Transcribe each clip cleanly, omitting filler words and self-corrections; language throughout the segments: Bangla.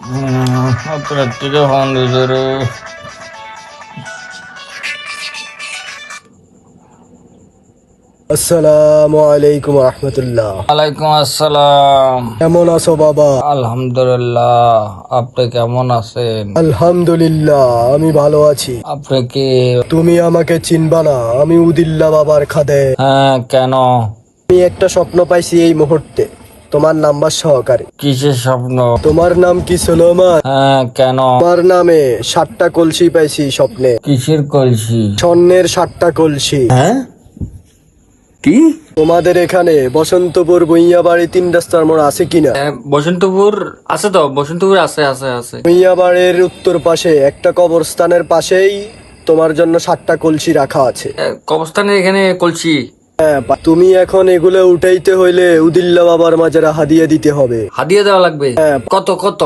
আপনার থেকে ফোন দিয়েছে রে। আসসালামু আলাইকুম রহমতুল্লাহ। ওয়ালাইকুম আসসালাম। কেমন আছো বাবা? আলহামদুলিল্লাহ, আপনি কেমন আছেন? আলহামদুলিল্লাহ, আমি ভালো আছি। আপনি কি? তুমি আমাকে চিনবা না? আমি উদিল্লা বাবার খাদে। হ্যাঁ, কেন? আমি একটা স্বপ্ন পাইছি এই মুহূর্তে, তোমার নাম্বার সহকারে। কিসের স্বপ্ন? তোমার নাম কি সুলেমান? হ্যাঁ, কেন? তোমার নামে 7টা কলসি পাইছি স্বপ্নে। কিসের কলসি? স্বর্ণের 7টা কলসি। হ্যাঁ, কি? তোমাদের এখানে বসন্তপুর ভুইয়া বাড়ি 3 রাস্তার মোড় আছে কিনা? বসন্তপুর আছে তো, বসন্তপুর আছে আছে আছে। ভুইয়া বাড়ির উত্তর পাশে একটা কবরস্থানের পাশেই তোমার জন্য 7টা কলসি রাখা আছে। কবরস্থানের এখানে কলসি? হ্যাঁ, তুমি এখন এগুলো উঠাইতে হইলে উদিল্লা বাবার মাজারে হাদিয়া দিতে হবে। হাদিয়া দেওয়া লাগবে? হ্যাঁ। কত কত?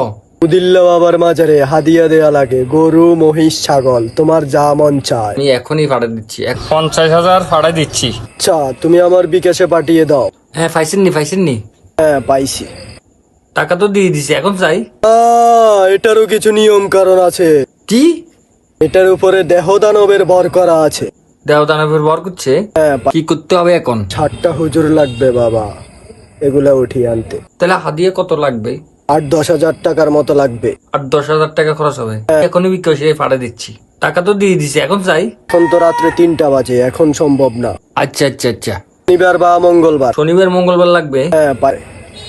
উদিল্লা বাবার মাজারে হাদিয়া দেয়া লাগে, গরু, মহিষ, ছাগল, তোমার যা মন চায়। আমি এখনই ভাড়া দিচ্ছি, 50,000 ভাড়া দিচ্ছি। আচ্ছা, তুমি আমার বিকাশে পাঠিয়ে দাও। হ্যাঁ, পাইছেননি পাইছেননি? হ্যাঁ, পাইছি। টাকা তো দিয়ে দিছি, এখন চাই। এটারও কিছু নিয়ম কারণ আছে। কি? এটার উপরে দেহদানবের ভর করা আছে। দেওদানবের বর করছে? হ্যাঁ, কি করতে হবে এখন? 7টা হুজুর লাগবে বাবা এগুলা উঠিয়ে আনতে। তাহলে হাদিয়া কত লাগবে? 8-10 হাজার টাকার মতো লাগবে। 8-10 হাজার টাকা খরচ হবে। এখনই বিকাশে ভাড়া দিচ্ছি, টাকা তো দিয়ে দিছি, এখন চাই। এখন তো রাত্রে 3টা বাজে, এখন সম্ভব না। আচ্ছা আচ্ছা আচ্ছা। শনিবার বা মঙ্গলবার। শনিবার মঙ্গলবার লাগবে? হ্যাঁ, পারে।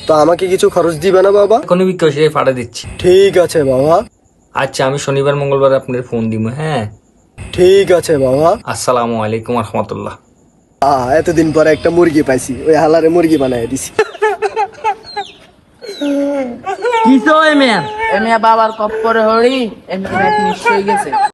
তো আমাকে কিছু খরচ দিবে না বাবা? এখনই বিকাশে ভাড়া দিচ্ছি। ঠিক আছে বাবা। আচ্ছা, আমি শনিবার মঙ্গলবার আপনার ফোন দিব। হ্যাঁ, ঠিক আছে বাবা। আসসালামু আলাইকুম রহমতুল্লাহ। এতদিন পরে একটা মুরগি পাইছি, ওই হালারে মুরগি বানাই দিছি। কি তো এমিয়া বাবার কপ্পরে হরি এমিয়া নিশ্চয়ই গেছে।